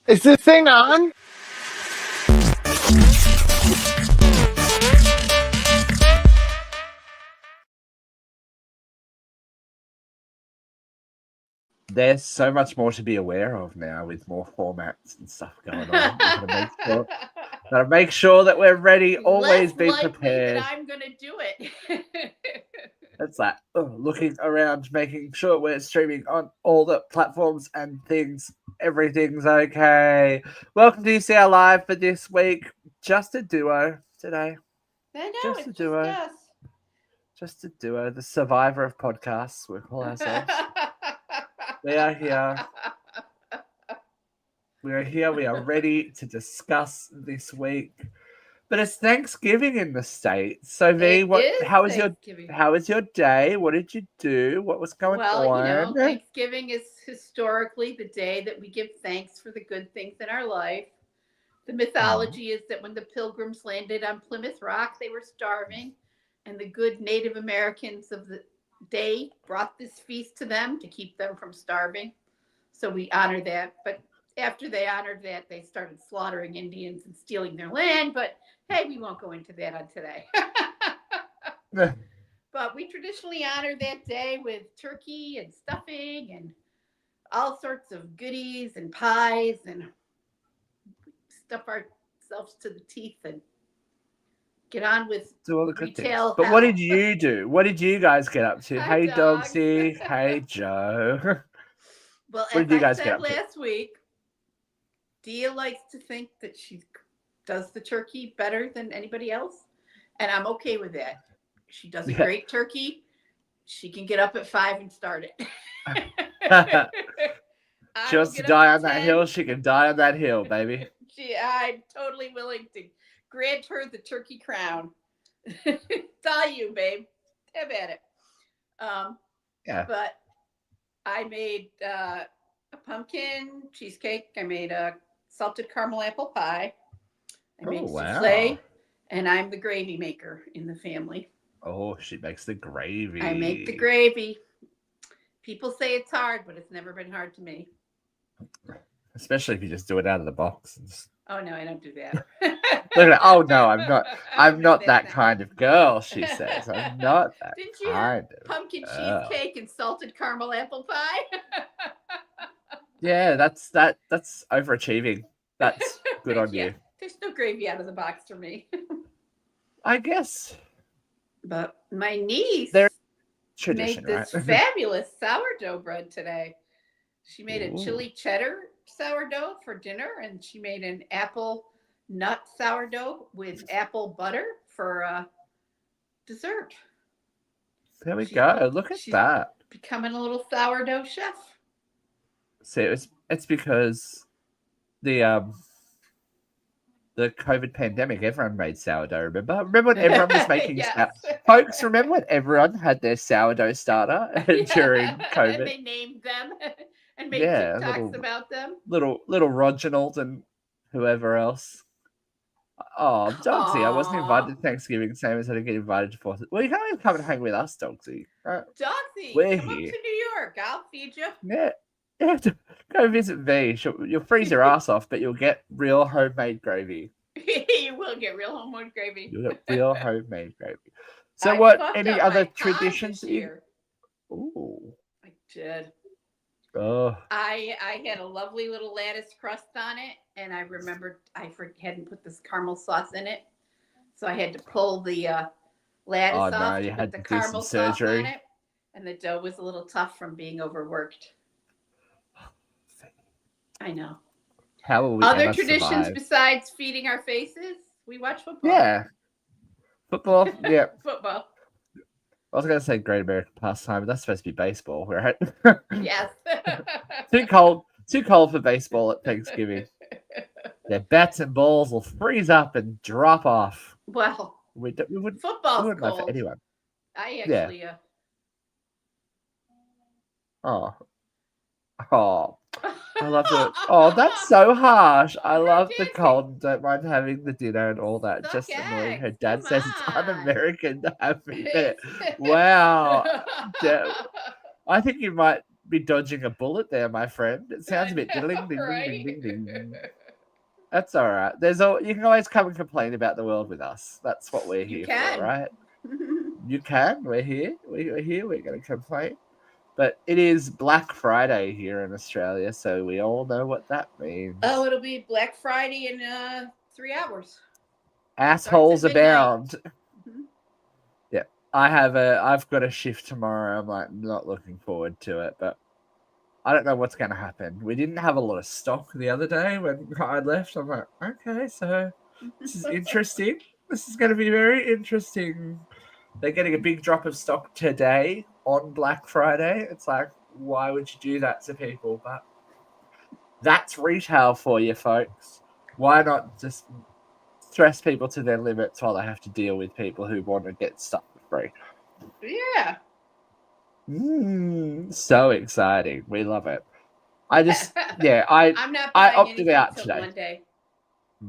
Is this thing on? There's so much more to be aware of now with more formats and stuff going on. Gotta make sure that we're ready. Always Less be likely prepared. that I'm gonna do it. It's like looking around, making sure we're streaming on all the platforms and things. Everything's okay. Welcome to UCL Live for this week. Just a duo today. I know, Just a it's just duo. us. Just a duo. The survivor of podcasts, we call ourselves. We are here. We are here. We are ready to discuss this week. But it's Thanksgiving in the States. So V, how was your day? What did you do? What was going Well, on? Thanksgiving is historically the day that we give thanks for the good things in our life. The mythology is that when the pilgrims landed on Plymouth Rock, they were starving, and the good Native Americans of the day brought this feast to them to keep them from starving. So we honor that. But after they honored that, they started slaughtering Indians and stealing their land. But hey, we won't go into that on today. But we traditionally honor that day with turkey and stuffing and all sorts of goodies and pies and stuff ourselves to the teeth and get on with Do all the good retail things. But hell. what did you do? What did you guys get up to? Hi, Hey, dogs. Dogsy. Hey, Joe. Well, What as did you I guys get said up to? last week, Dia likes to think that she does the turkey better than anybody else, and I'm okay with that. She does a great turkey. She can get up at 5 and start it. She wants to die on that hill. She can die on that hill, baby. I'm totally willing to grant her the turkey crown. It's all you, babe. Have at it. Yeah. But I made a pumpkin cheesecake. I made a salted caramel apple pie. I made souffle, and I'm the gravy maker in the family. Oh, she makes the gravy. I make the gravy. People say it's hard, but it's never been hard to me. Especially if you just do it out of the box. Oh no, I don't do that. Oh no, I'm not. I'm not that kind of girl. She says, "I'm not that." Didn't you have pumpkin cheesecake and salted caramel apple pie? Yeah, that's overachieving. That's good on you. There's no gravy out of the box for me. I guess. But my niece made this fabulous sourdough bread today. She made a chili cheddar sourdough for dinner, and she made an apple nut sourdough with apple butter for dessert. There we go. Look at that. Becoming a little sourdough chef. See, it's because the COVID pandemic, everyone made sourdough. Remember when everyone was making folks? Remember when everyone had their sourdough starter during COVID? And they named them and made TikToks about them. Little Reginald and whoever else. Oh, Dogsy, I wasn't invited to Thanksgiving, same as I didn't get invited to 4th. Well, you can't even come and hang with us, Dogsy. Dogsy, we're come here. Up to New York. I'll feed you. Yeah. You have to go visit V. You'll freeze your ass off, but you'll get real homemade gravy. You will get real homemade gravy. You'll get real homemade gravy. So, what? Any other traditions? Ooh, I did. Oh. I had a lovely little lattice crust on it, and I remembered I hadn't put this caramel sauce in it, so I had to pull the lattice off to put the caramel sauce on it, and the dough was a little tough from being overworked. I know. How will we other traditions besides feeding our faces? We watch football. Yeah, football. Yeah, football. I was gonna say Great American Pastime, but that's supposed to be baseball, right? Yes. Too cold for baseball at Thanksgiving. Their bats and balls will freeze up and drop off. Well, we wouldn't. Football's cold. For anyone. I actually. Yeah. Oh. I love it. Oh, that's so harsh. I love the cold and don't mind having the dinner and all that. Just annoying. Her dad says it's un-American to have me there. Wow. I think you might be dodging a bullet there, my friend. It sounds a bit I diddling, know, ding, ding, ding, right? ding, ding. That's all right. You can always come and complain about the world with us. That's what we're You here for, can. right? You can. We're here. We're here. We're going to complain. But it is Black Friday here in Australia, so we all know what that Oh, means. it'll be Black Friday in 3 hours. Starts at Assholes midnight. abound. Mhm. Yeah, I've got a shift tomorrow. I'm like not looking forward to it, but I don't know what's going to happen. We didn't have a lot of stock the other day when I left. I'm like, okay, so this is interesting. This is going to be very interesting. They're getting a big drop of stock today on Black Friday. It's like, why would you do that to people? But that's retail for you, folks. Why not just stress people to their limits while they have to deal with people who want to get stuff for free? Yeah. So exciting. We love it. I I'm not I buying opted anything out till today. Monday.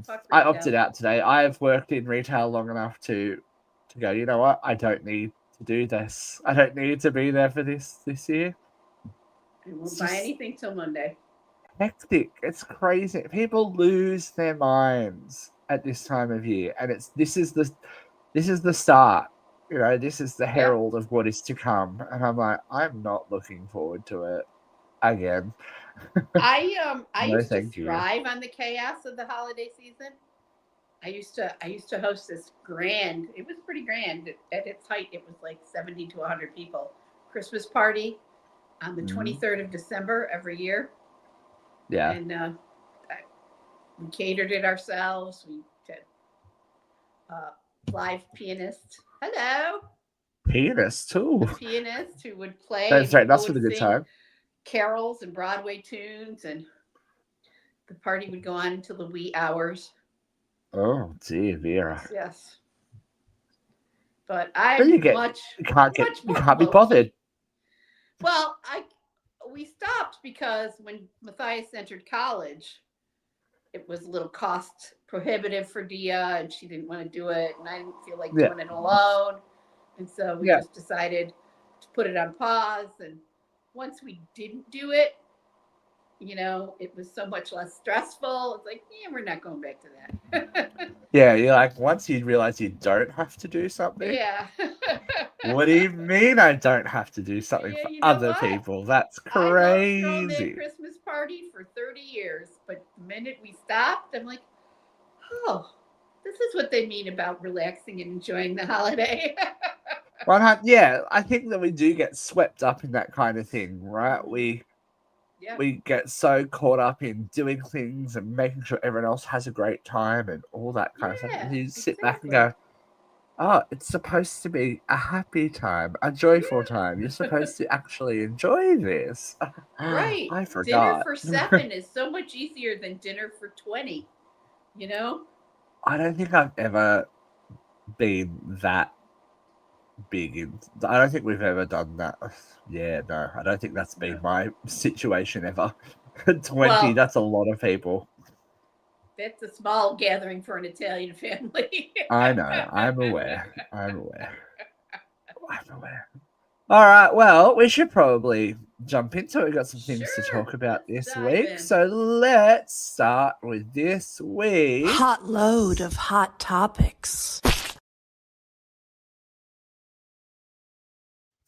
Fuck I opted retail. out today. I have worked in retail long enough to go, you know what? I don't need to do this. I don't need to be there for this year. I won't It's buy just anything till Monday. hectic. It's crazy. People lose their minds at this time of year, and this is the start. You know, this is the Yep. herald of what is to come. And I'm like, I'm not looking forward to it again. I No, used to thank you. thrive on the chaos of the holiday season. I used to host this grand. It was pretty grand. At its height, it was like 70 to 100 people. Christmas party on the Mm, 23rd of December every year, yeah, and we catered it ourselves. We had live pianist. Hello, penis a too. pianist who would play, Don't and threaten people us with would a good sing time. carols and Broadway tunes, and the party would go on until the wee hours. Oh dear, Vera. Yes, but Then I'm you get much you more can't be low bothered. key. Well, I we stopped because when Matthias entered college, it was a little cost prohibitive for Dia, and she didn't want to do it, and I didn't feel like Yeah, doing it alone, and so we yeah. just decided to put it on pause. And once we didn't do it, it was so much less stressful. It's like, yeah, we're not going back to that. Yeah, you're like, once you realize you don't have to do something, Yeah. what do you mean I don't have to do something Yeah, for you know other what? people? That's I loved throwing that crazy. Christmas party for 30 years, but the minute we stopped, I'm like, oh, this is what they mean about relaxing and enjoying the holiday. 100, yeah, I think that we do get swept up in that kind of thing, right? Mhm. Yeah. We get so caught up in doing things and making sure everyone else has a great time and all that kind of stuff. And Yeah, you sit back and exactly. go, oh, it's supposed to be a happy time, a joyful time. You're Yeah. supposed to actually enjoy this. Right. I Dinner forgot. for seven is so much easier than dinner for 20, you know? I don't think I've ever been that big in. I don't think we've ever done that. Yeah, no, I don't think that's been No. my situation ever. 20, Well, that's a lot of people. that's a small gathering for an Italian family. I know. I'm aware. I'm aware. I'm aware. All right. Well, we should probably jump into it. We've got some things to Sure. talk about Let's this dive week. in. So let's start with this week. Hot load of hot topics.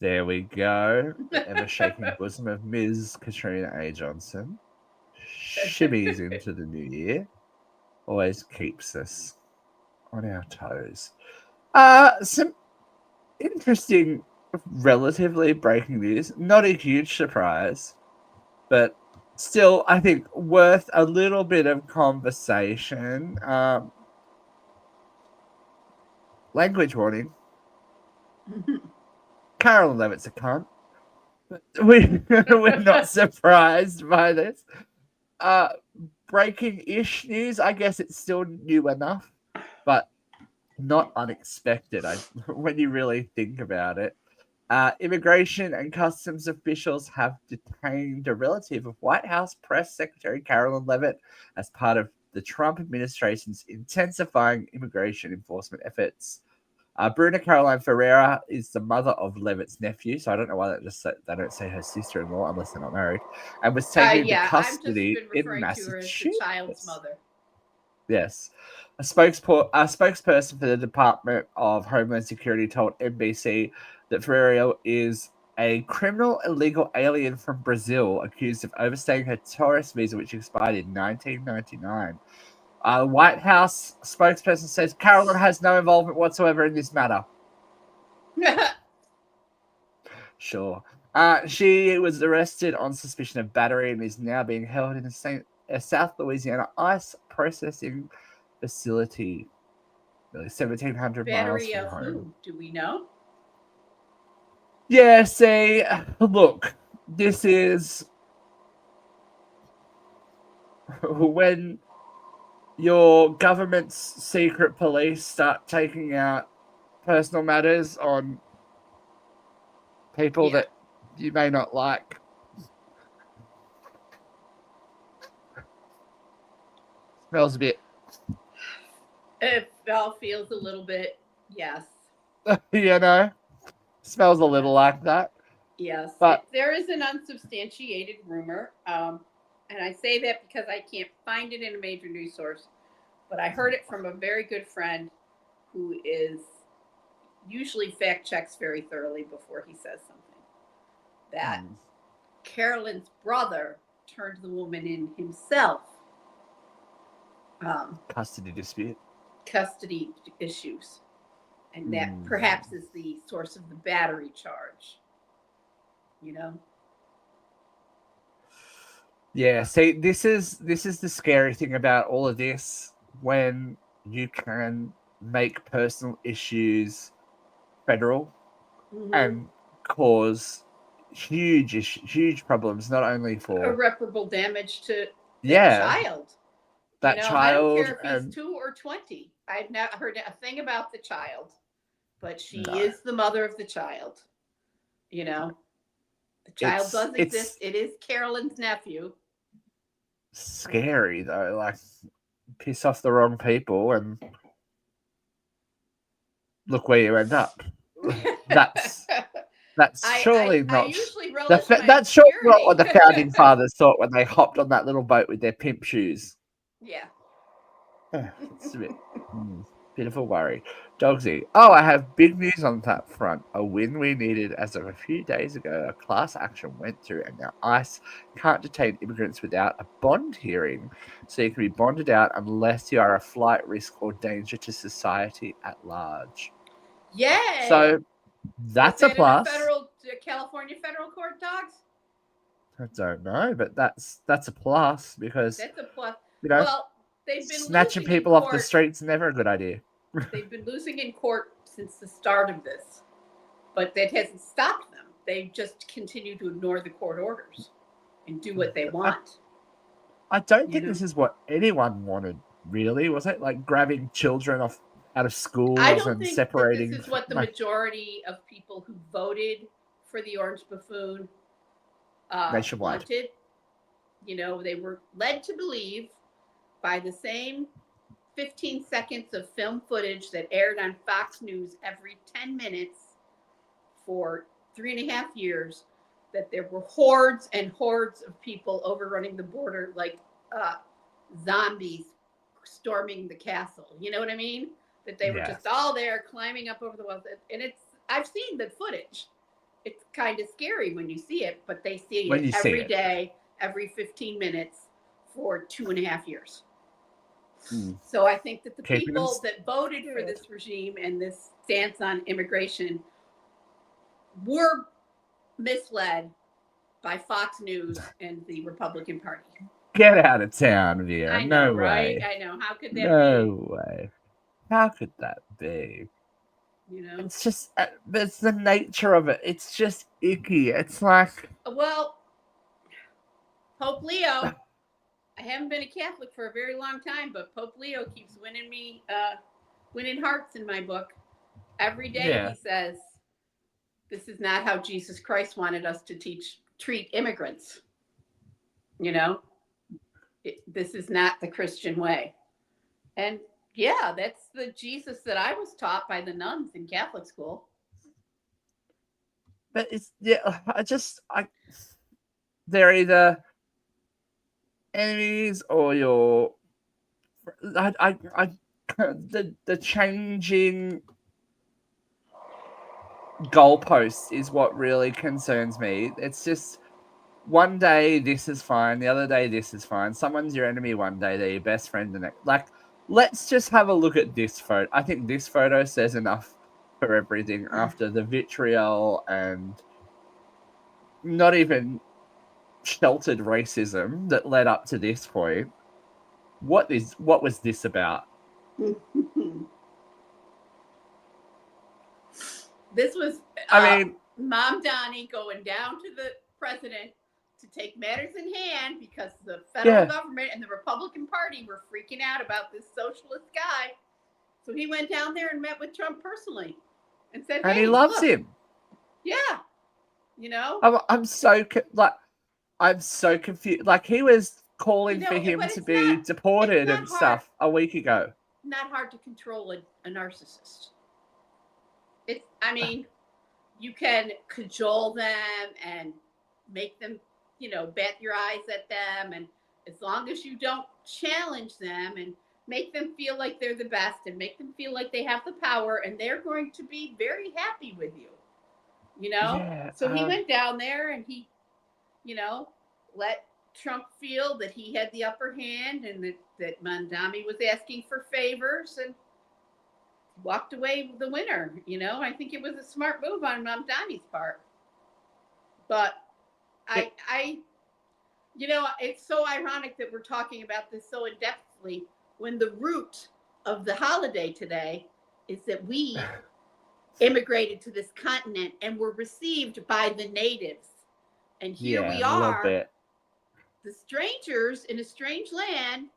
There we go. The ever shaking bosom of Ms. Katrina A. Johnson shimmies into the new year. Always keeps us on our toes. Some interesting, relatively breaking news. Not a huge surprise, but still, I think worth a little bit of conversation. Language warning. Carolyn Levitt's a cunt. We're not surprised by this. Uh, breaking-ish news. I guess it's still new enough, but not unexpected. When you really think about it. Immigration and customs officials have detained a relative of White House Press Secretary Carolyn Levitt as part of the Trump administration's intensifying immigration enforcement efforts. Bruna Caroline Ferreira is the mother of Levitt's nephew, so I don't know why they don't say her sister-in-law unless they're not married, and was taken into Yeah, I've just custody been in referring to her as the child's Massachusetts. mother. Yes. A spokesperson for the Department of Homeland Security told NBC that Ferreira is a criminal illegal alien from Brazil accused of overstaying her tourist visa, which expired in 1999. White House spokesperson says Carolyn has no involvement whatsoever in this matter. Sure. She was arrested on suspicion of battery and is now being held in a South Louisiana ICE processing facility, really 1,700 miles Battery from of home. who? Do we know? Yeah, see, look, this is when your government's secret police start taking out personal matters on people that you may not like. Smells a bit. It all feels a little bit, yes. You know, smells a little like that. Yes, but there is an unsubstantiated rumor, and I say that because I can't find it in a major news source, but I heard it from a very good friend who is usually fact checks very thoroughly before he says something. That Carolyn's brother turned the woman in himself. Custody dispute. Custody issues. And that perhaps is the source of the battery charge. You know? Yeah, see, this is the scary thing about all of this, when you can make personal issues federal and cause huge problems, not only for irreparable damage to the child. That child. I don't care if he's 2 or 20. I've not heard a thing about the child, but she is the mother of the child. You know, the child does exist. It is Carolyn's nephew. Scary though, like piss off the wrong people and look where you end up. That's surely not. I usually relish that's surely not what the founding fathers thought when they hopped on that little boat with their pimp shoes. Yeah. It's a bit of a worry. Dogsy. Oh, I have big news on that front. A win we needed as of a few days ago. A class action went through, and now ICE can't detain immigrants without a bond hearing. So you can be bonded out unless you are a flight risk or danger to society at large. Yay! So that's a plus. California federal court, dogs? I don't know, but that's a plus because that's a plus. You know, well, they've been snatching people off the streets never a good idea. They've been losing in court since the start of this, but that hasn't stopped them. They just continue to ignore the court orders and do what they want. I don't think this is what anyone wanted, really. Was it like grabbing children out of schools and separating? This is what the majority of people who voted for the Orange Buffoon wanted. You know, they were led to believe by the same 15 seconds of film footage that aired on Fox News every 10 minutes for 3.5 years that there were hordes and hordes of people overrunning the border like zombies storming the castle. You know what I mean? That they were just all there climbing up over the walls. And I've seen the footage. It's kind of scary when you see it, but they see it every day, every 15 minutes for 2.5 years. So I think that the people that voted for this regime and this stance on immigration were misled by Fox News and the Republican Party. Get out of town, Vera. I know, no right? way. I know. How could that be? No way. How could that be? You know, it's just that's the nature of it. It's just icky. It's like, well, Pope Leo. I haven't been a Catholic for a very long time, but Pope Leo keeps winning hearts in my book. Every day he says, "This is not how Jesus Christ wanted us to treat immigrants." You know, this is not the Christian way. And Yeah, that's the Jesus that I was taught by the nuns in Catholic school. But they're either enemies or you're. The changing goalposts is what really concerns me. It's just one day this is fine, the other day this is fine. Someone's your enemy one day, they're your best friend the next. Like, let's just have a look at this photo. I think this photo says enough for everything after the vitriol and not even sheltered racism that led up to this point. What was this about? This was I mean, Mom Donnie going down to the president to take matters in hand because the federal government and the Republican Party were freaking out about this socialist guy. So he went down there and met with Trump personally and said, "Hey, and he loves him. Yeah, you know, I'm so confused. Like, he was calling for him to be deported and stuff a week ago. Not hard to control a narcissist. I mean, you can cajole them and make them, bat your eyes at them. And as long as you don't challenge them and make them feel like they're the best and make them feel like they have the power, and they're going to be very happy with you, Yeah, So he went down there and he, let Trump feel that he had the upper hand and that Mandami was asking for favors and walked away the winner. I think it was a smart move on Mamdani's part. But it's so ironic that we're talking about this so in-depthly when the root of the holiday today is that we immigrated to this continent and were received by the natives. And here we are, the strangers in a strange land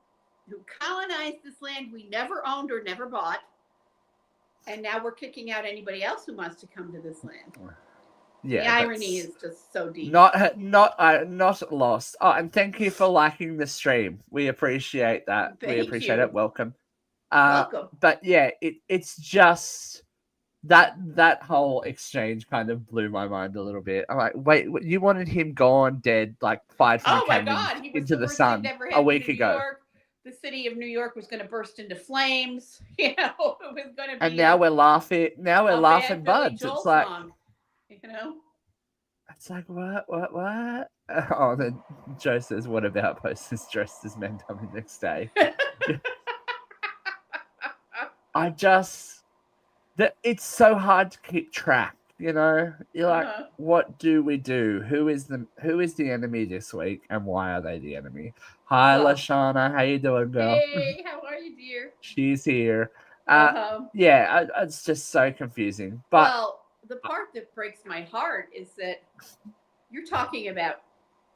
who colonized this land we never owned or never bought. And now we're kicking out anybody else who wants to come to this land. Yeah, the irony is just so deep. Not lost. Oh, and thank you for liking the stream. We appreciate that. We appreciate it. Welcome. Welcome. But yeah, it's just that whole exchange kind of blew my mind a little bit. I'm like, wait, you wanted him gone, dead, like fired from a cannon into the sun a week ago. York. The city of New York was going to burst into flames. It was going to be. And now we're laughing. Now we're laughing buds. It's like, song, It's like, what? Oh, then Joe says, what about posters dressed as men coming next day? It's so hard to keep track, You're like, what do we do? Who is the enemy this week, and why are they the enemy? Hi, Lashana. How you doing, girl? Hey, how are you, dear? She's here. Yeah, it's just so confusing. But the part that breaks my heart is that you're talking about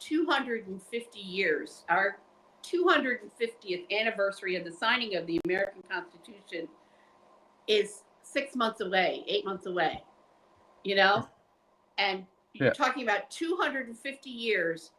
250 years. Our 250th anniversary of the signing of the American Constitution is 6 months away, 8 months away, and you're talking about 250 years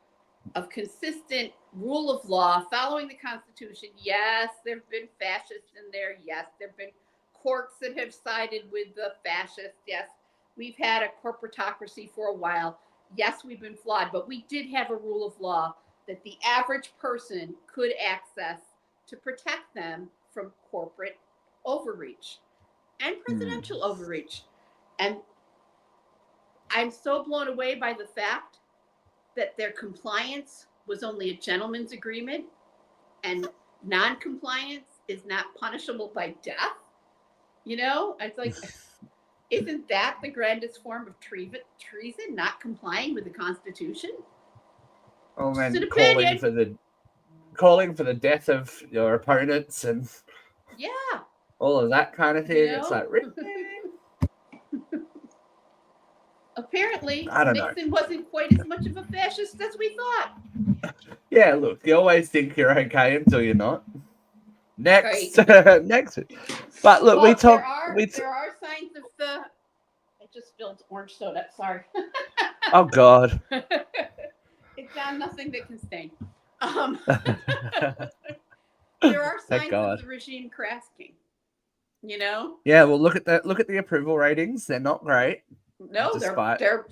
of consistent rule of law, following the Constitution. Yes, there have been fascists in there. Yes, there have been courts that have sided with the fascists. Yes, we've had a corporatocracy for a while. Yes, we've been flawed, but we did have a rule of law that the average person could access to protect them from corporate overreach and presidential overreach. And I'm so blown away by the fact that their compliance was only a gentleman's agreement and non-compliance is not punishable by death. It's like, isn't that the grandest form of treason, not complying with the Constitution? Oh man, calling for the death of your opponents and all of that kind of thing. It's like, really? Apparently, Nixon wasn't quite as much of a fascist as we thought. Yeah, look, you always think you're okay until you're not. Next, next. But look, there are signs of the. I just spilled orange soda. Sorry. Oh God. It's on nothing that can stain. there are Thank signs God. of the regime cracking. You know? Yeah, well, look at the approval ratings. They're not great, No, despite. they're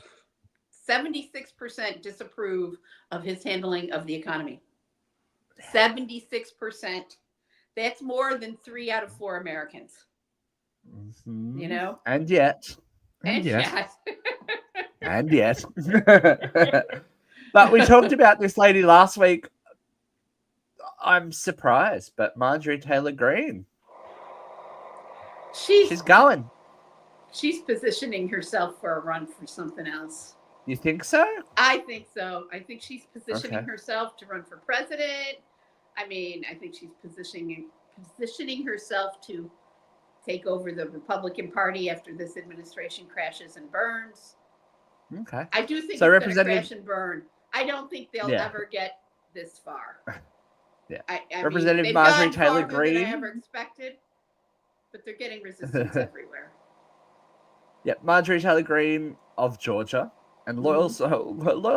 76% disapprove of his handling of the economy. 76%. That's more than 3 out of 4 Americans. Mhm. You know? And yet, And yet, yes. and yet. But we talked about this lady last week. I'm surprised, but Marjorie Taylor Greene, she's going. She's positioning herself for a run for something else. You think so? I think so. I think she's positioning Okay. herself to run for president. I mean, I think she's positioning herself to take over the Republican Party after this administration crashes and burns. Okay. I do think So it's going to Representative- crash and burn. I don't think they'll Yeah. ever get this far. Yeah. I Representative they've Marjorie gone Taylor farther than I Greene. ever expected, but they're getting resistance everywhere. Yeah, Marjorie Taylor Greene of Georgia, and loyal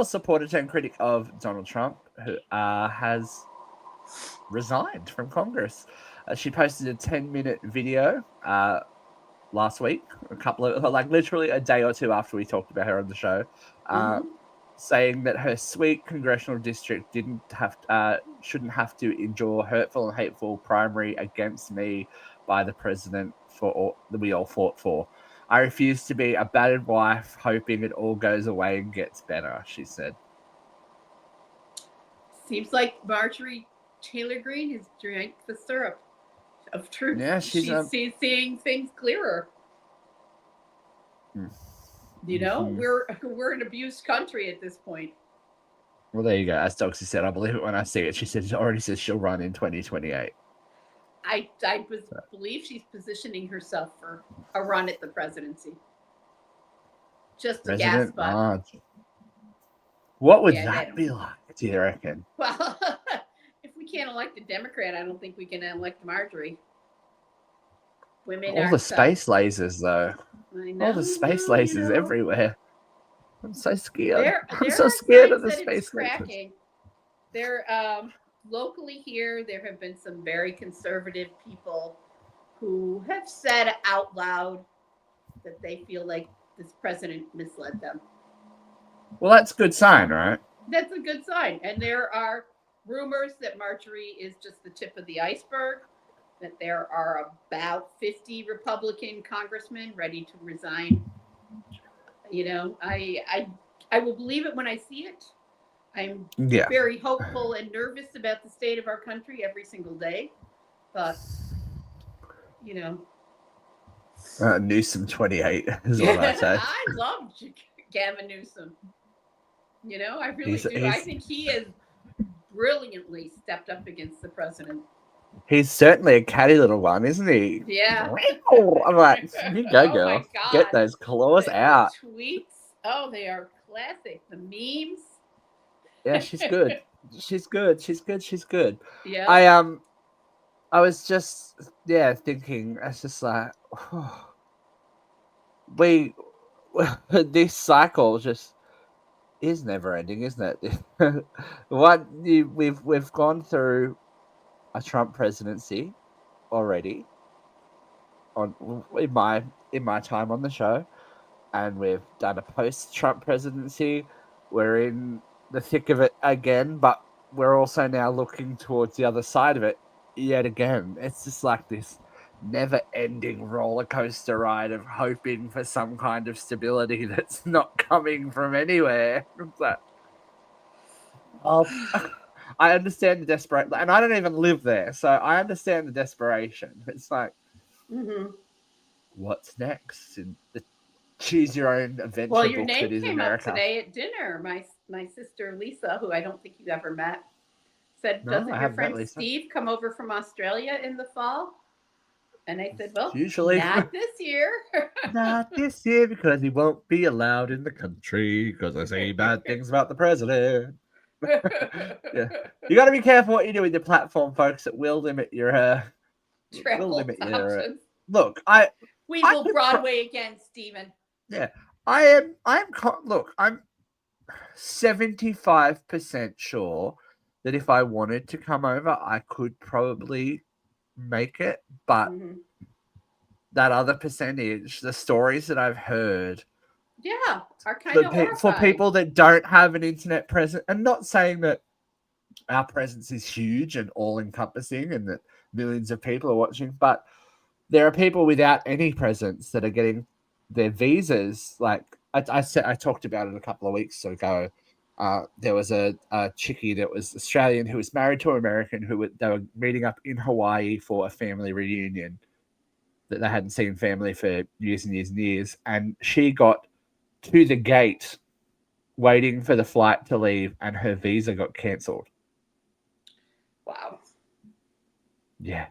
supporter and critic of Donald Trump, who has resigned from Congress. She posted a 10-minute video last week, literally a day or two after we talked about her on the show, saying that her sweet congressional district shouldn't have to endure hurtful and hateful primary against me by the president that we all fought for. I refuse to be a battered wife hoping it all goes away and gets better, she said. Seems like Marjorie Taylor Greene has drank the syrup of truth. Yeah, she's seeing things clearer. You know, we're an abused country at this point. Well, there you go. As Doxy said, I believe it when I see it. She already says she'll run in 2028. I believe she's positioning herself for a run at the presidency. Just a gas spot. What would that be like, do you reckon? Well, if we can't elect a Democrat, I don't think we can elect Marjorie. Women all the space lasers, though. I know, all the space lasers everywhere. I'm so scared. I'm so are scared of the signs that space it's cracking. There, locally here, there have been some very conservative people who have said out loud that they feel like this president misled them. Well, that's a good sign, right? That's a good sign. And there are rumors that Marjorie is just the tip of the iceberg, that there are about 50 Republican congressmen ready to resign. You know, I will believe it when I see it. I'm very hopeful and nervous about the state of our country every single day. But, you know. Newsom 28 is what I say. I love Gavin Newsom. You know, I really do. I think he has brilliantly stepped up against the president. He's certainly a catty little one, isn't he? Yeah. I'm like, you go, girl. Get those claws out. The tweets, they are classic. The memes. Yeah, she's good. She's good. Yeah. I was just thinking. It's just like this cycle just is never ending, isn't it? We've gone through a Trump presidency already in my time on the show, and we've done a post-Trump presidency. We're in the thick of it again, but we're also now looking towards the other side of it yet again. It's just like this never-ending roller coaster ride of hoping for some kind of stability that's not coming from anywhere. It's like, I understand the desperation, and I don't even live there, so I understand the desperation. It's like, what's next? And the choose your own adventure well, your book name that is came America. up today at dinner. My sister Lisa, who I don't think you ever met, said, "Doesn't your friend Steve come over from Australia in the fall?" And I said, "Well, usually not this year. Not this year, because he won't be allowed in the country because I say bad things about the president." Yeah, you got to be careful what you do with your platform, folks. It will limit your travel options. Look, we will Broadway again, Stephen. Yeah, I'm 75% sure that if I wanted to come over, I could probably make it. But Mhm. that other percentage, the stories that I've heard, Yeah, are kind of for horrifying. people that don't have an internet presence, and not saying that our presence is huge and all encompassing and that millions of people are watching, but there are people without any presence that are getting their visas. Like I said, I talked about it a couple of weeks ago. There was a chickie that was Australian who was married to an American they were meeting up in Hawaii for a family reunion that they hadn't seen family for years and years and years. And she got to the gate waiting for the flight to leave and her visa got cancelled. Wow. Yeah.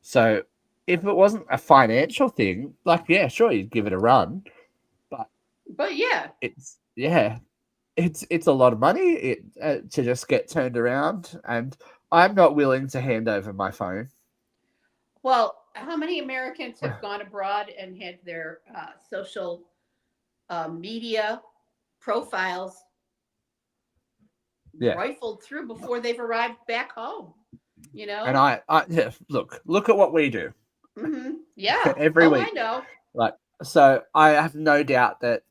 So if it wasn't a financial thing, like, yeah, sure, you'd give it a run. But yeah, It's a lot of money to just get turned around, and I'm not willing to hand over my phone. well, how many Americans have gone abroad and had their social media profiles rifled through before they've arrived back home? You know, and I yeah, look at what we do. Mm-hmm. Yeah, every week. I know. Like, so I have no doubt that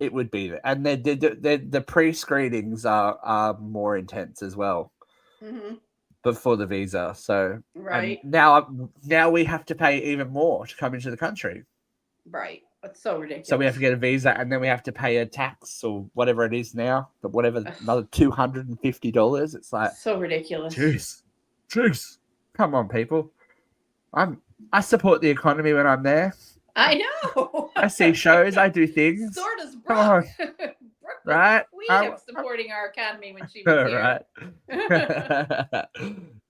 it would be there, and the pre-screenings are more intense as well. Mm-hmm. Before the visa, so Right. And now we have to pay even more to come into the country. Right. It's so ridiculous. So we have to get a visa, and then we have to pay a tax or whatever it is now. But whatever, another $250. It's like so ridiculous. Jeez, come on, people. I support the economy when I'm there. I know. I see shows. I do things. So does Brooke. Come on. Brooke Right? queen of supporting our economy when she was here. Right.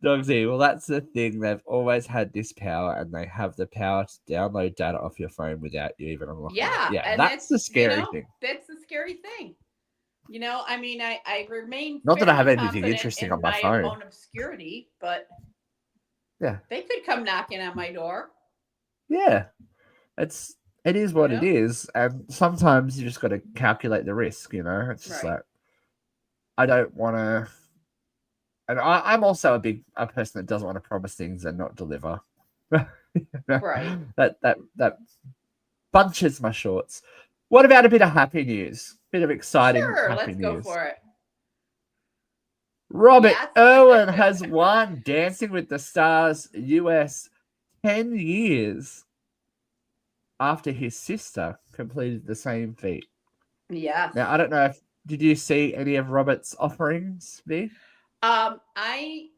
Dogsy, well, that's the thing. They've always had this power, and they have the power to download data off your phone without you even unlocking it. Yeah, and that's the scary thing. That's the scary thing. You know, I mean, I remain not that I have anything confident interesting in on my phone. own obscurity, but yeah, they could come knocking on my door. Yeah, it is what it is, and sometimes you just got to calculate the risk. You know, it's just like I don't want to. And I'm also a person that doesn't want to promise things and not deliver. Right. That bunches my shorts. What about a bit of happy news? Bit of exciting happy news. Let's go for it. Robert Irwin has won Dancing with the Stars US 10 years after his sister completed the same feat. Yes. Now, I don't know did you see any of Robert's offerings, V? I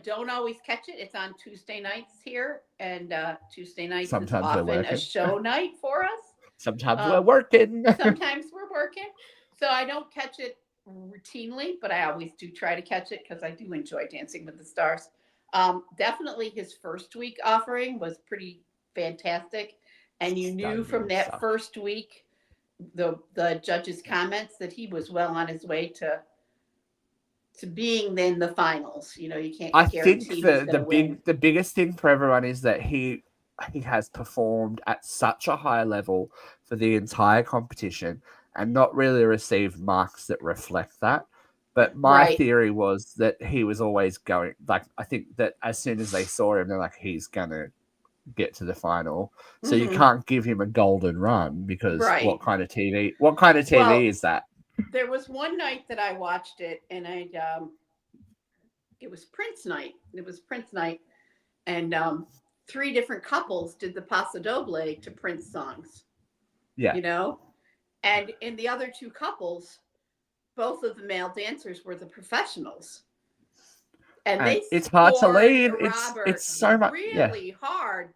don't always catch it. It's on Tuesday nights here, and Tuesday nights sometimes is often a show night for us. Sometimes we're working. Sometimes we're working. So I don't catch it routinely, but I always do try to catch it because I do enjoy Dancing with the Stars. Definitely his first week offering was pretty fantastic. And you knew from that first week, the judges' comments that he was well on his way to being in the finals. You know, you can't guarantee the biggest thing for everyone is that he has performed at such a high level for the entire competition and not really received marks that reflect that. But my theory was that he was always going, like, I think that as soon as they saw him, they're like, he's gonna get to the final. So you can't give him a golden run because what kind of TV is that? There was one night that I watched it, and it was Prince night. And 3 different couples did the Paso Doble to Prince songs. Yeah. You know? And in the other 2 couples, both of the male dancers were the professionals. And it's hard to lead. It's so much really hard,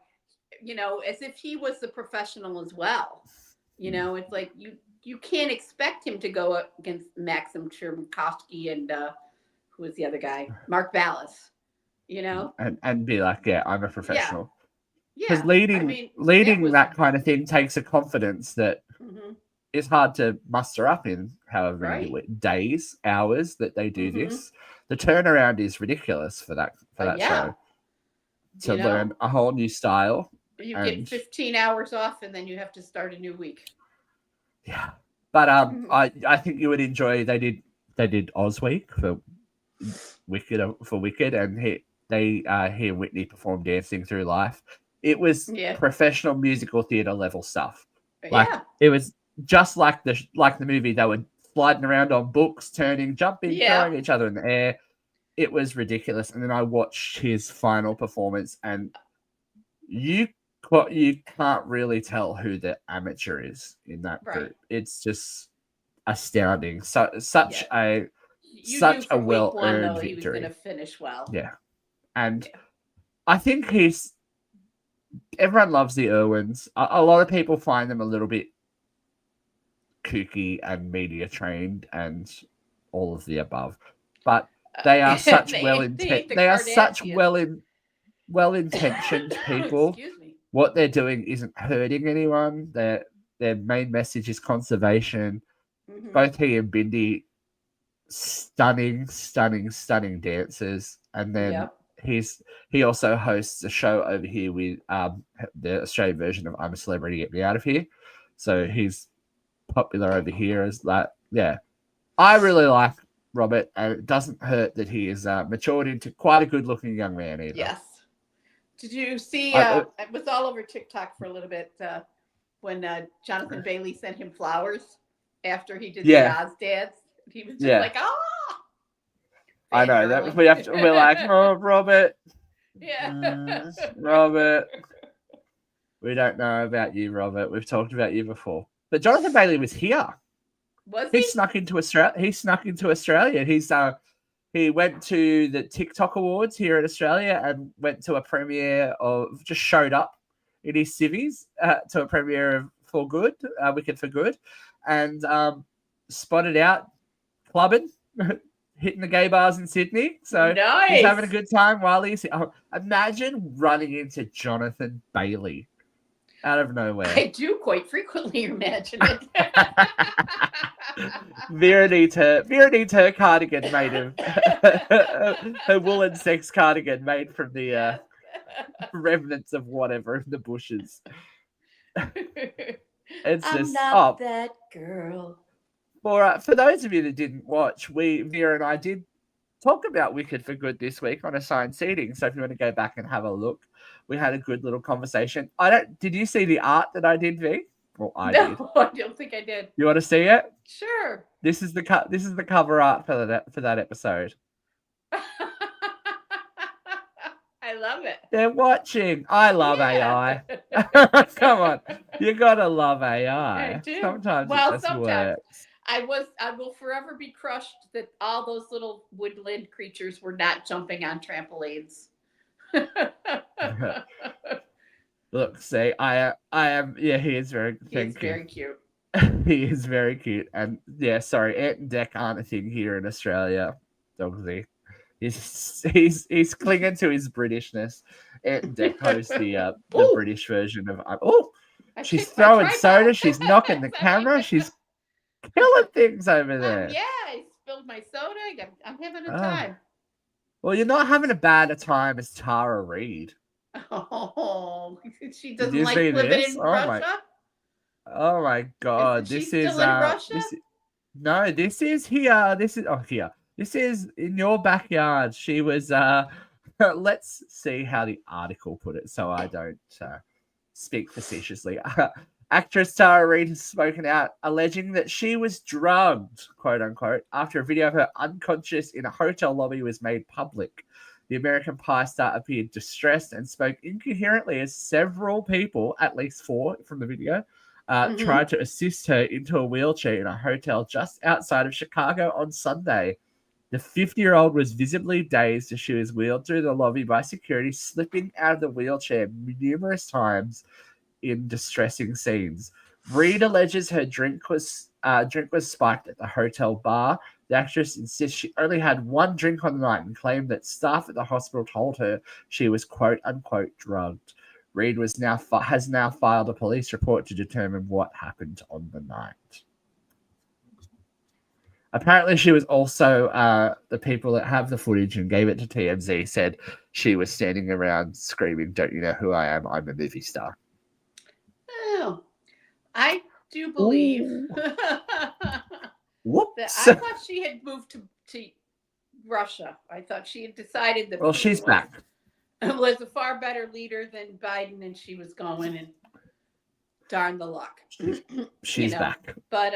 you know, as if he was the professional as well. You know, it's like you can't expect him to go up against Maxim Chermakowski and who was the other guy? Mark Ballas. You know? And be like, yeah, I'm a professional. Yeah. Because leading that kind of thing takes a confidence that is hard to muster up in however many days, hours that they do this. The turnaround is ridiculous for that show. To learn a whole new style. You get 15 hours off and then you have to start a new week. Yeah. But I think you would enjoy, they did they did Oz Week for Wicked, and he and Whitney performed Dancing Through Life. It was Yeah. professional musical theater level stuff. Like Yeah. it was just like the movie. They were sliding around on books, turning, jumping, Yeah. throwing each other in the air. It was ridiculous. And then I watched his final performance, and you can't really tell who the amateur is in that Right. group. It's just astounding. Such a You such knew a from week one, well-earned though, he was going victory. to finish well. Yeah. And I think everyone loves the Irwins. A lot of people find them a little bit kooky and media trained and all of the above. But they are such They are such Kardashians. well-intentioned people. Excuse me. What they're doing isn't hurting anyone. Their main message is conservation. Mhm. Both he and Bindi, stunning dancers. And then he also hosts a show over here with the Australian version of I'm a Celebrity, Get Me Out of Here. So he's popular over here as that. Yeah, I really like Robert, and it doesn't hurt that he is matured into quite a good-looking young man either. Yes. Did you see? It was all over TikTok for a little bit when Jonathan Bailey sent him flowers after he did the Oz dance. He was just like, "Ah!" I know that we're like, oh, Robert. Yeah. Robert. We don't know about you, Robert. We've talked about you before. But Jonathan Bailey was here. Was he? He snuck into Australia. He went to the TikTok Awards here in Australia and went to a premiere just showed up in his civvies to a premiere of Wicked for Good, and spotted out clubbing, hitting the gay bars in Sydney. So nice. He's having a good time while he's here. imagine running into Jonathan Bailey out of nowhere. I do quite frequently imagine it. Vera needs her cardigan made of her woolen sex cardigan made from the remnants of whatever in the bushes. It's I'm just not that girl. For those of you that didn't watch, Vera and I did talk about Wicked for Good this week on Assigned Seating. So if you want to go back and have a look, we had a good little conversation. Did you see the art that I did, V? Well, I did. No, I don't think I did. You want to see it? Sure. This is the cover art for that episode. I love it. They're watching. I love AI. Come on, you gotta love AI. I do. Sometimes it just works. I will forever be crushed that all those little woodland creatures were not jumping on trampolines. Look, see, I am. Yeah, he is very. He's very cute. He is very cute, and sorry, Ant and Dec aren't a thing here in Australia. Dogsy, he's clinging to his Britishness. Ant and Dec hosts the British version of. She's throwing soda. She's knocking the camera. She's killing things over there. Yeah, I spilled my soda. I'm having a time. Well, you're not having a bad a time as Tara Reid. Oh, she doesn't like living in Russia. Oh my God! This is still in Russia? This is here. This is in your backyard. She was. Let's see how the article put it, so I don't speak facetiously. Actress Tara Reid has spoken out, alleging that she was drugged, quote unquote, after a video of her unconscious in a hotel lobby was made public. The American Pie star appeared distressed and spoke incoherently as several people, at least 4 from the video, tried to assist her into a wheelchair in a hotel just outside of Chicago on Sunday. The 50-year-old was visibly dazed as she was wheeled through the lobby by security, slipping out of the wheelchair numerous times in distressing scenes. Reid alleges her drink was spiked at the hotel bar. The actress insists she only had 1 drink on the night and claimed that staff at the hospital told her she was quote unquote drugged. Reid has now filed a police report to determine what happened on the night. Apparently, she was also the people that have the footage and gave it to TMZ said she was standing around screaming, "Don't you know who I am? I'm a movie star." Oh, I do believe. Whoops. I thought she had moved to Russia. I thought she had decided that Well, Putin she's back. was a far better leader than Biden, and she was going, and darn the luck. She's back. But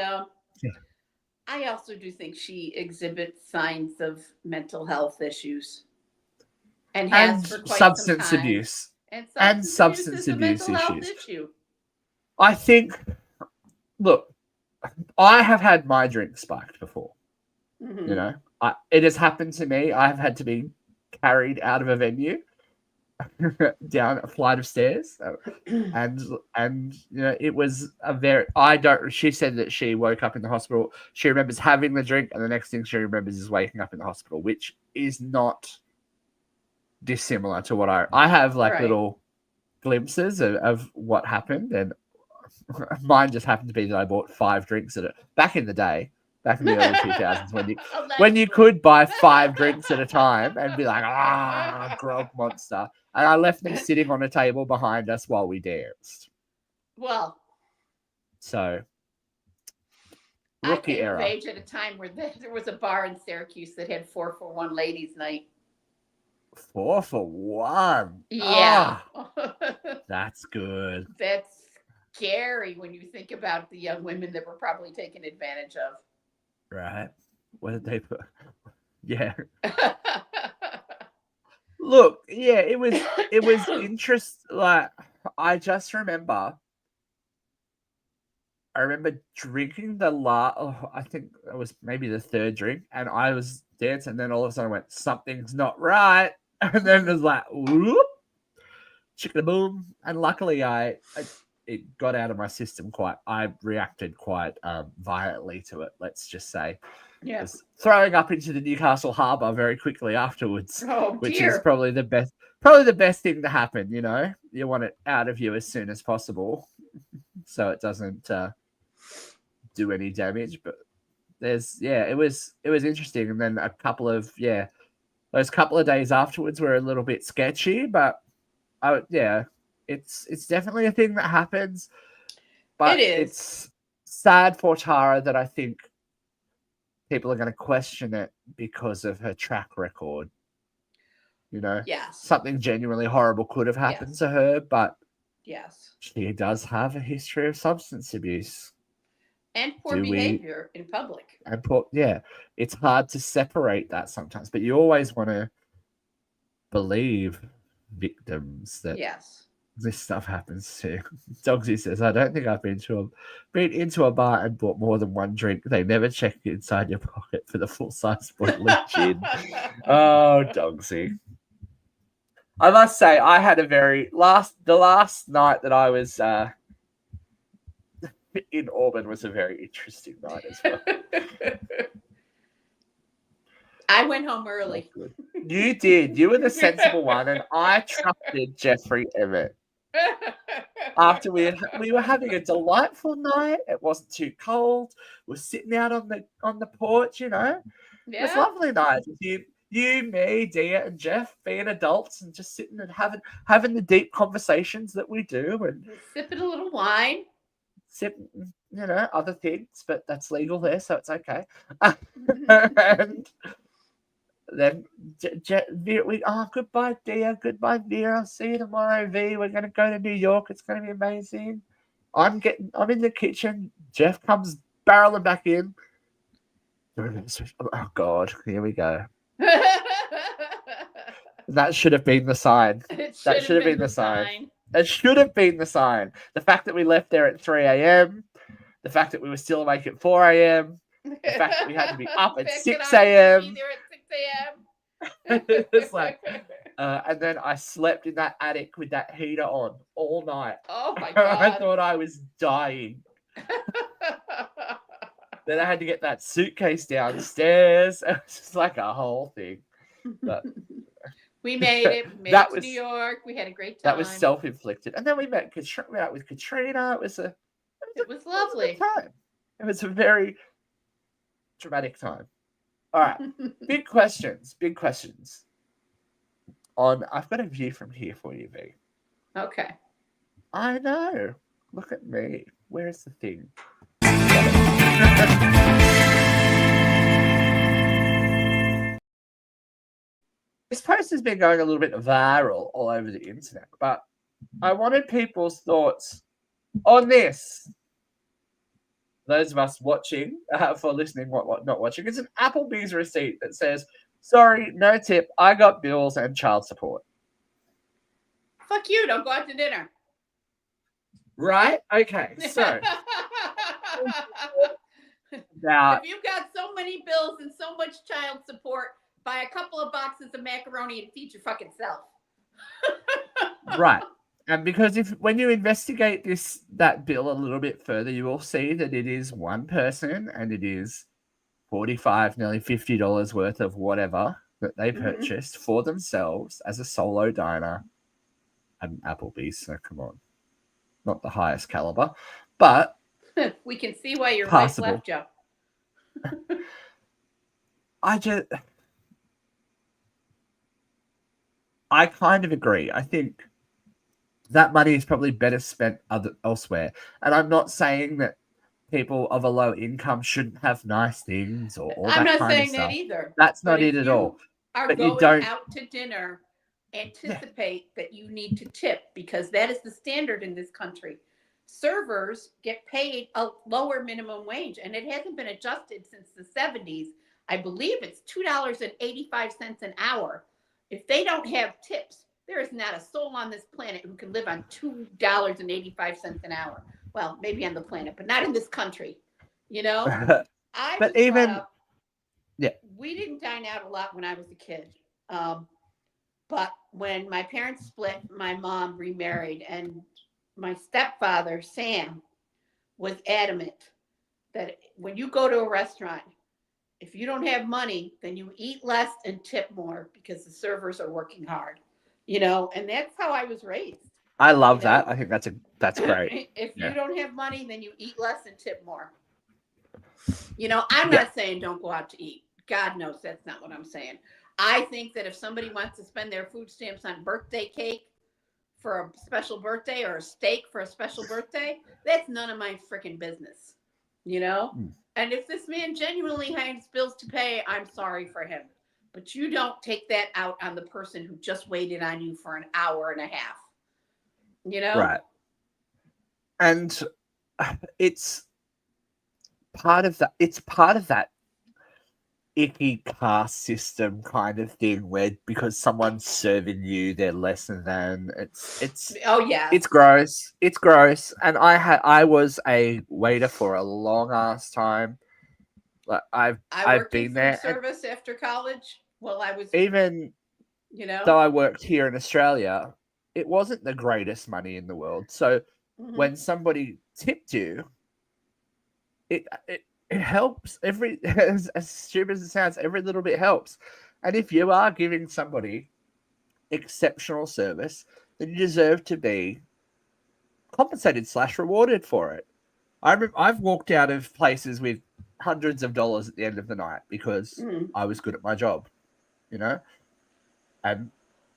I also do think she exhibits signs of mental health issues and has for quite substance some time. abuse. And substance abuse is a abuse mental health issues. issue. I think, look, I have had my drink spiked before. Mm-hmm. You know, it has happened to me. I have had to be carried out of a venue down a flight of stairs, and you know, it was a very. She said that she woke up in the hospital. She remembers having the drink, and the next thing she remembers is waking up in the hospital, which is not dissimilar to what I have, like little glimpses of what happened, and mine just happened to be that I bought 5 drinks at it back in the day. Back in the early 2000s, when you could buy 5 drinks at a time and be like, grog monster. And I left them sitting on a table behind us while we danced. Well, so I came of age at a time where there was a bar in Syracuse that had 4 for 1 ladies' night. 4 for 1. Yeah. That's good. That's scary when you think about the young women that were probably taken advantage of. Right. What did they put? Yeah. Look, yeah, it was interesting. Like, I remember drinking I think it was maybe the 3rd drink, and I was dancing, and then all of a sudden I went, something's not right. And then it was like, whoop, chicka boom. And luckily it got out of my system I reacted quite violently to it, let's just say. Yeah. Was throwing up into the Newcastle Harbour very quickly afterwards, which is probably the best thing to happen, you know. You want it out of you as soon as possible so it doesn't do any damage. But it was interesting. And then those couple of days afterwards were a little bit sketchy, but it's definitely a thing that happens. But it's sad for Tara that I think people are going to question it because of her track record. You know, something genuinely horrible could have happened to her, but she does have a history of substance abuse and poor behavior in public. And it's hard to separate that sometimes, but you always want to believe victims that this stuff happens to. Dogsy says, I don't think I've been into a bar and bought more than 1 drink. They never check inside your pocket for the full-size bottle of gin. Oh, Dogsy. I must say, I had the last night that I was in Auburn was a very interesting night as well. I went home early. You did. You were the sensible one, and I trusted Jeffrey Emmett. After we were having a delightful night, it wasn't too cold. We're sitting out on the porch, you know. Yeah. It was lovely night. You, me, Dia, and Jeff being adults and just sitting and having the deep conversations that we do, and sipping a little wine. Sipping, you know, other things, but that's legal there, so it's okay. And then goodbye, Dia. Goodbye, Vera. I'll see you tomorrow, V. We're gonna go to New York. It's gonna be amazing. I'm in the kitchen. Jeff comes barreling back in. Oh God, here we go. That should have been the sign. That should have been the sign. That should have been the sign. The fact that we left there at 3 a.m., the fact that we were still awake at 4 a.m., the fact that we had to be up at 6 a.m. It's like, and then I slept in that attic with that heater on all night. Oh my God. I thought I was dying. Then I had to get that suitcase downstairs. It was just like a whole thing. But we made it. We made it to New York. We had a great time. That was self-inflicted. And then we met out with Katrina. It was lovely. It was a time. It was a very dramatic time. All right. Big questions. I've got a view from here for you, V. Okay. I know. Look at me. Where's the thing? this post has been going a little bit viral all over the internet, but I wanted people's thoughts on this. Those of us watching, for listening, what not watching, it's an Applebee's receipt that says, "Sorry, no tip. I got bills and child support." Fuck you! Don't go out to dinner. Right? Okay. So now, if you've got so many bills and so much child support, buy a couple of boxes of macaroni and feed your fucking self. right. And because when you investigate that bill a little bit further, you will see that it is one person and it is $45, nearly $50 worth of whatever that they purchased for themselves as a solo diner at an Applebee's. So come on, not the highest caliber, but we can see why your wife possible. left you. I kind of agree. I think that money is probably better spent elsewhere. And I'm not saying that people of a low income shouldn't have nice things or all I'm that not kind of saying stuff. that either. That's not it at all. Are but going you don't out to dinner, anticipate that you need to tip because that is the standard in this country. Servers get paid a lower minimum wage, and it hasn't been adjusted since the 70s. I believe it's $2.85 an hour. If they don't have tips, there is not a soul on this planet who can live on $2.85 an hour. Well, maybe on the planet, but not in this country. You know, but even we didn't dine out a lot when I was a kid. But when my parents split, my mom remarried, and my stepfather, Sam, was adamant that when you go to a restaurant, if you don't have money, then you eat less and tip more because the servers are working hard, you know, and that's how I was raised. I love that. I think that's great. If you don't have money, then you eat less and tip more. You know, I'm not saying don't go out to eat. God knows that's not what I'm saying. I think that if somebody wants to spend their food stamps on birthday cake for a special birthday or a steak for a special birthday, that's none of my freaking business, you know? And if this man genuinely has bills to pay, I'm sorry for him. But you don't take that out on the person who just waited on you for an hour and a half, you know? Right. And it's part of that icky caste system kind of thing where because someone's serving you they're less than. It's it's gross. And I was a waiter for a long ass time. Like I've been there. Service after college. Well, I was even, you know, though I worked here in Australia, it wasn't the greatest money in the world. So when somebody tipped you, it helps. As stupid as it sounds, every little bit helps. And if you are giving somebody exceptional service, then you deserve to be compensated / rewarded for it. I've walked out of places with hundreds of dollars at the end of the night because I was good at my job, you know? And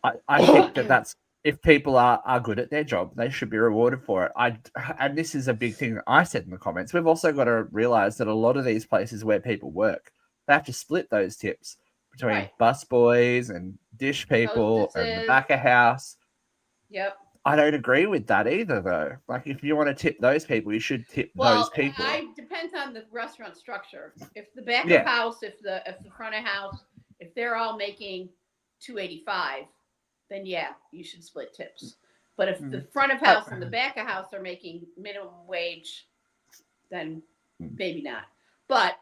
I think that's, if people are good at their job, they should be rewarded for it. And this is a big thing that I said in the comments. We've also got to realize that a lot of these places where people work, they have to split those tips between bus boys and dish people and the back of house. Yep. I don't agree with that either, though. Like, if you want to tip those people, you should tip those people. It depends on the restaurant structure. If the back of house, if the front of house, if they're all making $2.85, then you should split tips. But if the front of house and the back of house are making minimum wage, then maybe not. But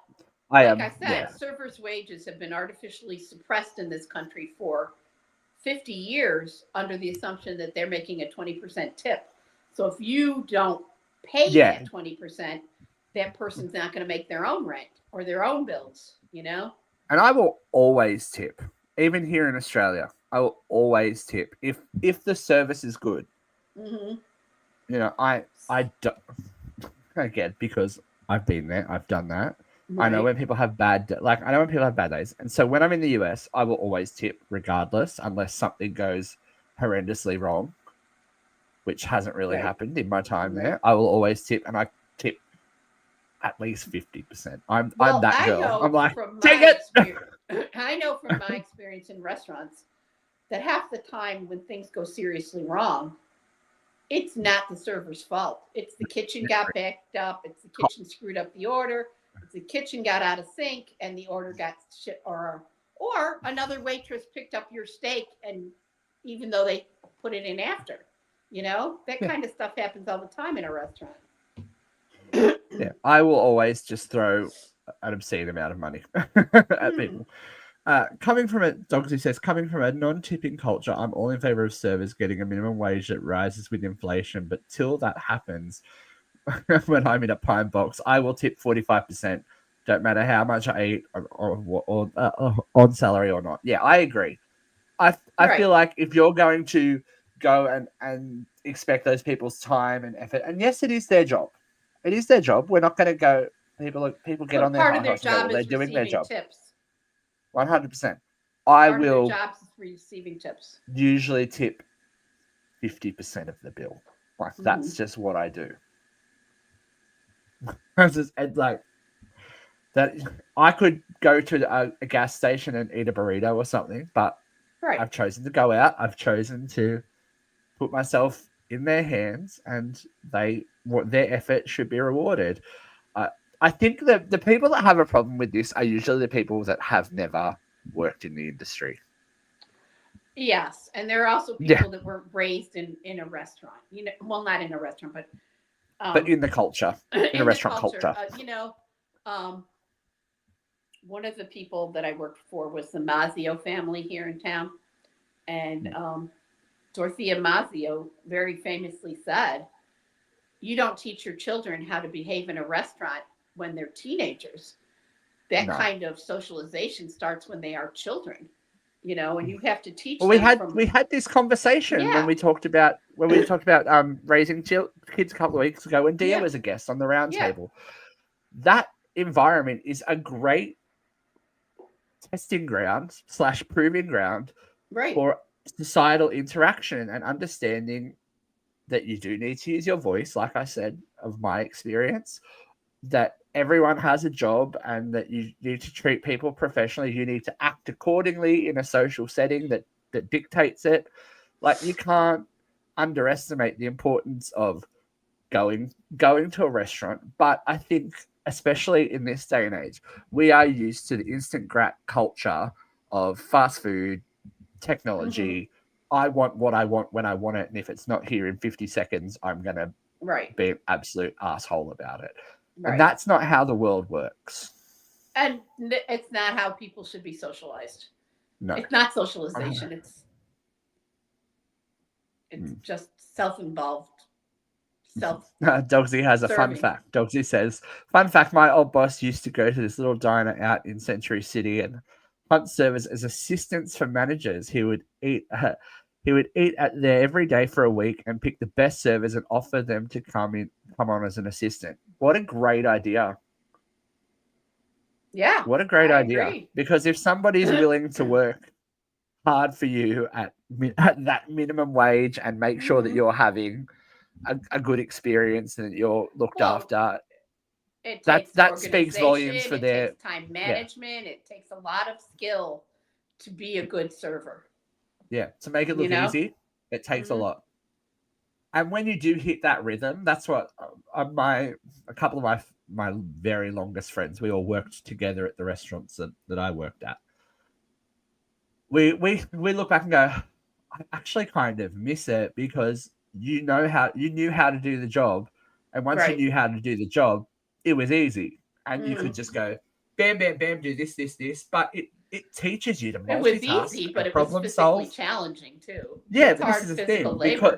like I said, servers' wages have been artificially suppressed in this country for 50 years under the assumption that they're making a 20% tip. So if you don't pay that 20%, that person's not going to make their own rent or their own bills, you know? And I will always tip. Even here in Australia, I will always tip if the service is good. You know, I don't, again, because I've been there, I've done that. I know when people have bad days. And so when I'm in the US, I will always tip regardless, unless something goes horrendously wrong, which hasn't really happened in my time there. I will always tip, and I tip at least 50%. I'm that girl. I'm like, take it. I know from my experience in restaurants that half the time when things go seriously wrong, it's not the server's fault. It's the kitchen got backed up. It's the kitchen screwed up the order. It's the kitchen got out of sync and the order got shit. Or another waitress picked up your steak, and even though they put it in after, that kind of stuff happens all the time in a restaurant. Yeah, I will always just throw an obscene amount of money at people. Coming from a non-tipping culture, I'm all in favor of servers getting a minimum wage that rises with inflation. But till that happens, when I'm in a pine box, I will tip 45%. Don't matter how much I eat or on salary or not. Yeah, I agree. I feel like if you're going to go and expect those people's time and effort, and yes, it is their job. It is their job. We're not going to go. People get on their part of their high horse and go, job well, they're is doing their receiving job. tips. 100%. I Part will of their jobs is receiving tips. usually tip 50% of the bill. Like that's just what I do. Like that, I could go to a gas station and eat a burrito or something, but I've chosen to go out. I've chosen to put myself in their hands, and their effort should be rewarded. I think that the people that have a problem with this are usually the people that have never worked in the industry. Yes, and there are also people that were raised in a restaurant. Well, not in a restaurant, but in the culture, in a restaurant culture. One of the people that I worked for was the Mazzio family here in town, and Dorothea Mazzio very famously said, "You don't teach your children how to behave in a restaurant when they're teenagers. That kind of socialization starts when they are children, and you have to teach them." We had this conversation when we talked about raising kids a couple of weeks ago when Dia was a guest on the round table. That environment is a great testing ground / proving ground for societal interaction and understanding that you do need to use your voice, like I said, of my experience, that everyone has a job and that you need to treat people professionally. You need to act accordingly in a social setting that dictates it. Like, you can't underestimate the importance of going to a restaurant. But I think, especially in this day and age, we are used to the instant grat culture of fast food, technology. I want what I want when I want it, and if it's not here in 50 seconds, I'm going to be an absolute asshole about it. And that's not how the world works. And it's not how people should be socialized. No. It's not socialization. It's just self-involved. Dogsy has a fun fact. Dogsy says, "Fun fact, my old boss used to go to this little diner out in Century City and hunt servers as assistants for managers. He would eat at there every day for a week and pick the best servers and offer them to come on as an assistant." What a great idea. Yeah. What a great idea. Agree. Because if somebody's willing to work hard for you at that minimum wage and make sure that you're having a good experience and that you're looked after, that speaks volumes for their... It takes time management. It takes a lot of skill to be a good server. Yeah, to make it look easy, it takes a lot. And when you do hit that rhythm, that's what a couple of my very longest friends, we all worked together at the restaurants that I worked at. We look back and go, I actually kind of miss it, because you knew how to do the job, and once you knew how to do the job, it was easy, and you could just go bam, bam, bam, do this, this, this. But it teaches you to multitask. It was easy, but it was physically challenging too. Yeah, but this is the thing,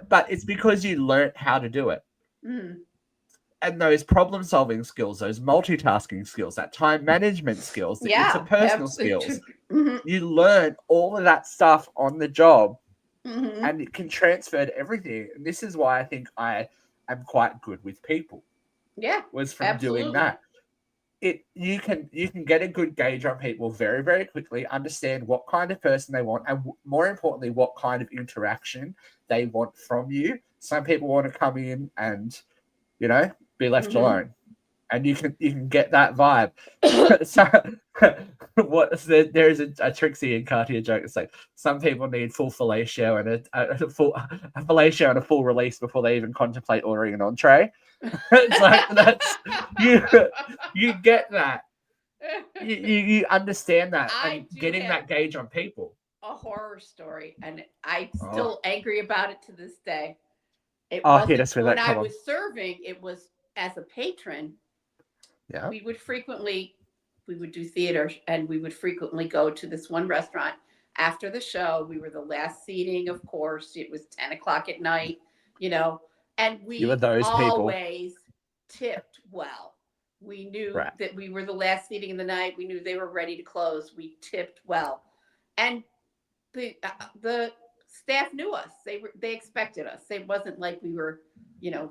but it's because you learned how to do it. And those problem-solving skills, those multitasking skills, that time management skills, the interpersonal skills, you learn all of that stuff on the job, and it can transfer to everything. And this is why I think I am quite good with people. Yeah, was from doing that. You can get a good gauge on people very, very quickly, understand what kind of person they want, and more importantly, what kind of interaction they want from you. Some people want to come in and, be left alone. and you can get that vibe. So there is a Trixie and Cartier joke. It's like some people need full fellatio and a fellatio and a full release before they even contemplate ordering an entree. It's like that's you get that. You understand that and getting that gauge on people. A horror story, and I'm Oh. still angry about it to this day. It Oh, hit wasn't us with when that. I Come on. was serving, it was as a patron. Yeah. We would do theater, and we would frequently go to this one restaurant after the show. We were the last seating, of course. It was 10 o'clock at night, and we You were those people. always tipped well. We knew that we were the last seating in the night. We knew they were ready to close. We tipped well. And the staff knew us. They expected us. It wasn't like we were,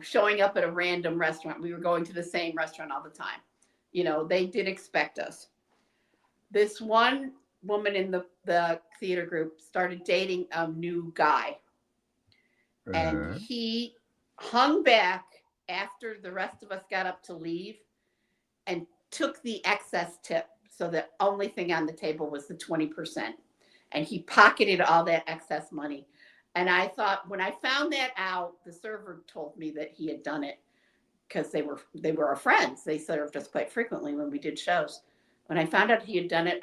showing up at a random restaurant. We were going to the same restaurant all the time. They did expect us. This one woman in the theater group started dating a new guy. And he hung back after the rest of us got up to leave and took the excess tip. So the only thing on the table was the 20%. And he pocketed all that excess money. And I thought, when I found that out, the server told me that he had done it because they were our friends. They served us quite frequently when we did shows. When I found out he had done it,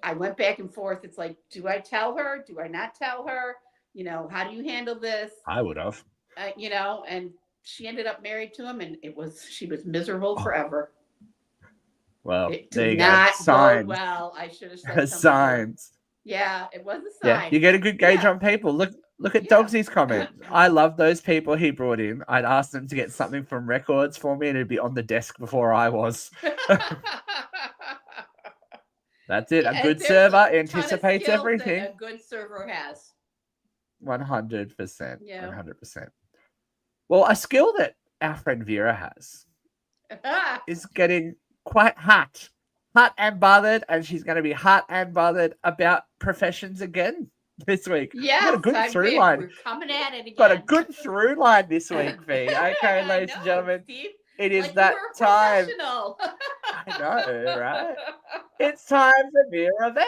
I went back and forth. It's like, do I tell her? Do I not tell her? How do you handle this? I would have. And she ended up married to him, and she was miserable forever. Well, it there you did not go. Signs. Go well. I should have said signs. Yeah, it was a sign. Yeah, you get a good gauge on people. Look at Dogsy's comment. I love those people he brought in. I'd ask them to get something from records for me, and it'd be on the desk before I was. That's it. A good server anticipates everything. A good server has. 100%. Yeah. 100%. Well, a skill that our friend Vera has is getting quite hot and bothered, and she's going to be hot and bothered about professions again this week. Yeah, got a good through line. We're coming at it again. Got a good through line this week, V. Okay, ladies and gentlemen, Steve, it is like that time. I know, right? It's time for Vera Van.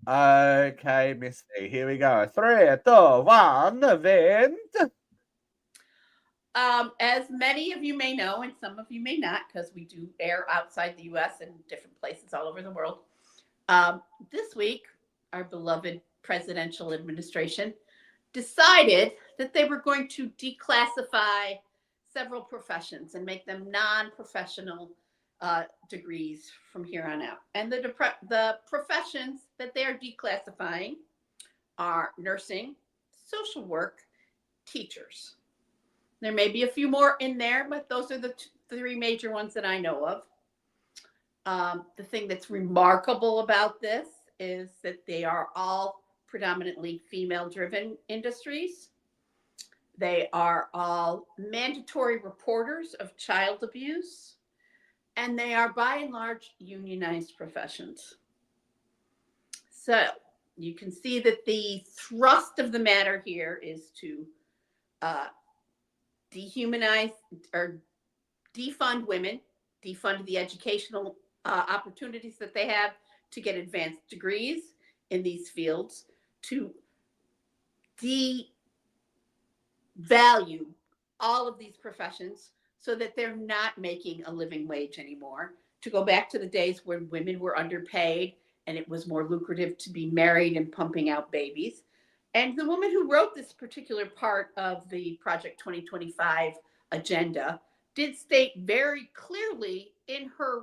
Okay, Miss V, here we go. 3, 2, 1, event. As many of you may know, and some of you may not, because we do air outside the U.S. and different places all over the world. This week, our beloved presidential administration decided that they were going to declassify several professions and make them non-professional degrees from here on out. And the professions that they are declassifying are nursing, social work, teachers. There may be a few more in there, but those are the three major ones that I know of. The thing that's remarkable about this is that they are all predominantly female-driven industries. They are all mandatory reporters of child abuse, and they are by and large unionized professions. So you can see that the thrust of the matter here is to dehumanize or defund women, defund the educational opportunities that they have to get advanced degrees in these fields, to devalue all of these professions so that they're not making a living wage anymore, to go back to the days when women were underpaid and it was more lucrative to be married and pumping out babies. And the woman who wrote this particular part of the Project 2025 agenda did state very clearly in her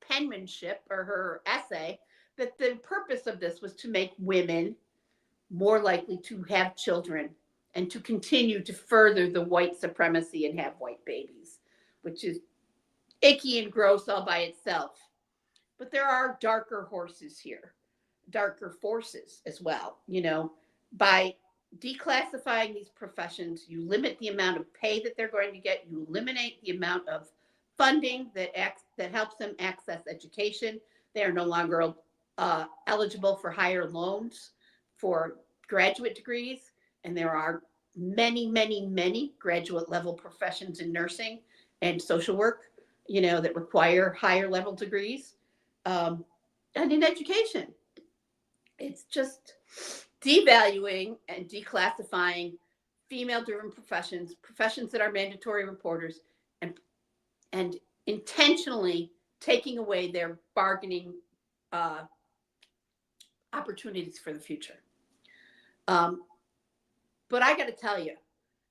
penmanship or her essay that the purpose of this was to make women more likely to have children and to continue to further the white supremacy and have white babies, which is icky and gross all by itself. But there are darker horses here, darker forces as well. By declassifying these professions, you limit the amount of pay that they're going to get. You eliminate the amount of funding that helps them access education. They are no longer eligible for higher loans for graduate degrees, and there are many, many, many graduate level professions in nursing and social work, that require higher level degrees, and in education. It's just devaluing and declassifying female-driven professions that are mandatory reporters, and intentionally taking away their bargaining opportunities for the future. But I got to tell you,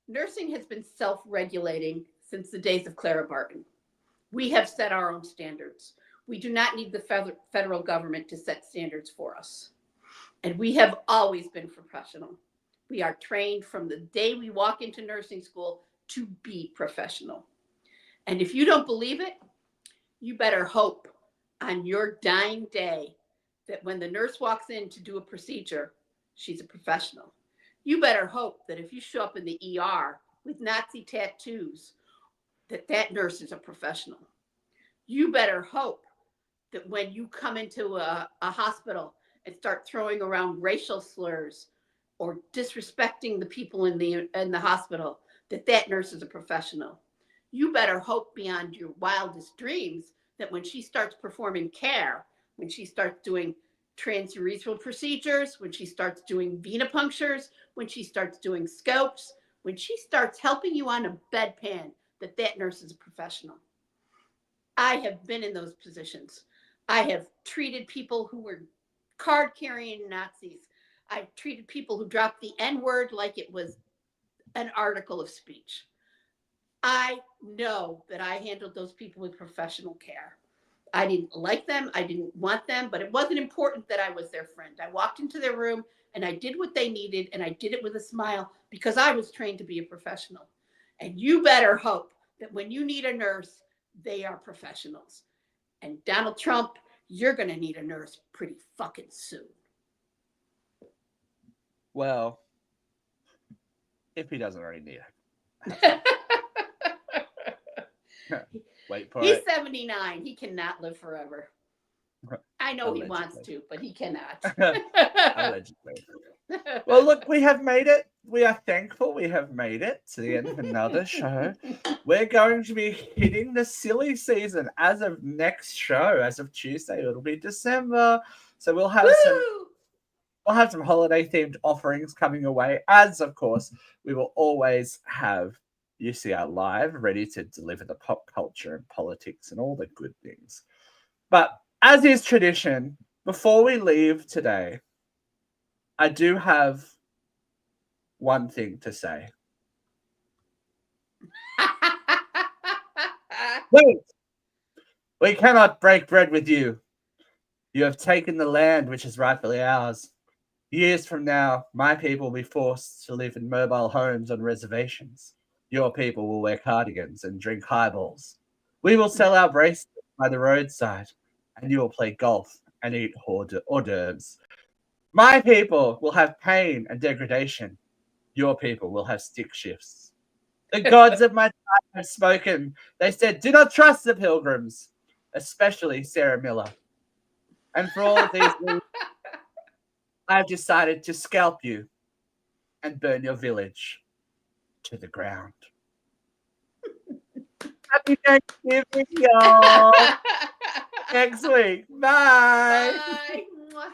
nursing has been self-regulating since the days of Clara Barton. We have set our own standards. We do not need the federal government to set standards for us. And we have always been professional. We are trained from the day we walk into nursing school to be professional. And if you don't believe it, you better hope on your dying day that when the nurse walks in to do a procedure, she's a professional. You better hope that if you show up in the ER with Nazi tattoos, that nurse is a professional. You better hope that when you come into a hospital and start throwing around racial slurs or disrespecting the people in the hospital, that nurse is a professional. You better hope beyond your wildest dreams that when she starts performing care, when she starts doing transurethral procedures, when she starts doing venipunctures, when she starts doing scopes, when she starts helping you on a bedpan, that nurse is a professional. I have been in those positions. I have treated people who were card-carrying Nazis. I've treated people who dropped the N-word like it was an article of speech. I know that I handled those people with professional care. I didn't like them. I didn't want them, but it wasn't important that I was their friend. I walked into their room and I did what they needed, and I did it with a smile because I was trained to be a professional. And you better hope that when you need a nurse, they are professionals. And Donald Trump, you're going to need a nurse pretty fucking soon. Well, if he doesn't already need it. Wait for He's it. 79. He cannot live forever. I know Allegedly. He wants to, but he cannot. Allegedly. Well, look, we have made it. We are thankful we have made it to the end of another show. We're going to be hitting the silly season as of next show. As of Tuesday, it'll be December. So we'll have some holiday themed offerings coming away. As of course, we will always have UCR Live ready to deliver the pop culture and politics and all the good things. But as is tradition, before we leave today, I do have one thing to say. Wait! We cannot break bread with you. You have taken the land which is rightfully ours. Years from now, my people will be forced to live in mobile homes on reservations. Your people will wear cardigans and drink highballs. We will sell our bracelets by the roadside, and you will play golf and eat hors d'oeuvres. My people will have pain and degradation. Your people will have stick shifts. The gods of my time have spoken. They said, do not trust the pilgrims, especially Sarah Miller. And for all of these reasons, I've decided to scalp you and burn your village to the ground. Happy Thanksgiving, y'all. Next week. Bye. Bye.